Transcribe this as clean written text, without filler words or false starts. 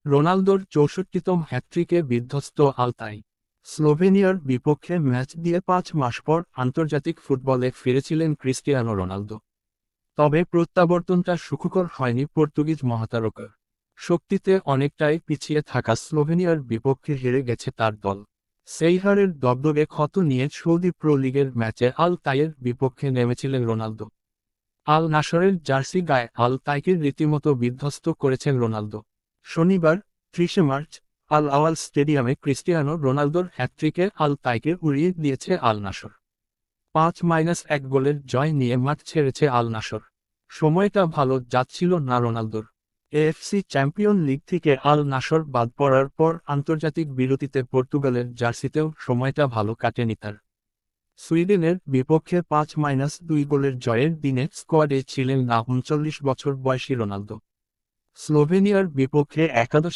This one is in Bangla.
রোনালদোর 64তম হ্যাটট্রিকে বিধ্বস্ত আলতাই। স্লোভেনিয়ার বিপক্ষে ম্যাচ দিয়ে 5 মাস পর আন্তর্জাতিক ফুটবলে ফিরেছিলেন ক্রিস্টিয়ানো রোনালদো। তবে প্রত্যাবর্তনটা সুখকর হয়নি পর্তুগিজ মহাতারকার। শক্তিতে অনেকটাই পিছিয়ে থাকা স্লোভেনিয়ার বিপক্ষে হেরে গেছে তার দল। সেই হারের দগদগে ক্ষত নিয়ে সৌদি প্রো লিগের ম্যাচে আল তাইয়ের বিপক্ষে নেমেছিলেন রোনালদো। আল নাসরের জার্সি গায়ে আল তাইকে রীতিমতো বিধ্বস্ত করেছেন রোনালদো। শনিবার 30 মার্চ আল আওয়াল স্টেডিয়ামে ক্রিস্টিয়ানো রোনালদোর হ্যাটট্রিকে আল তাইকে উড়িয়ে দিয়েছে আল নাসর। 5-1 গোলের জয় নিয়ে মাঠ ছেড়েছে আল নাসর। সময়টা ভালো যাচ্ছিল না রোনালদোর। এএফসি চ্যাম্পিয়ন লিগ থেকে আল নাসর বাদ পড়ার পর আন্তর্জাতিক বিরতিতে পর্তুগালের জার্সিতেও সময়টা ভালো কাটেনি তার। সুইডেনের বিপক্ষে 5-2 গোলের জয়ের দিনে স্কোয়াডে ছিলেন না 39 বছর বয়সী রোনালদো। স্লোভেনিয়ার বিপক্ষে একাদশ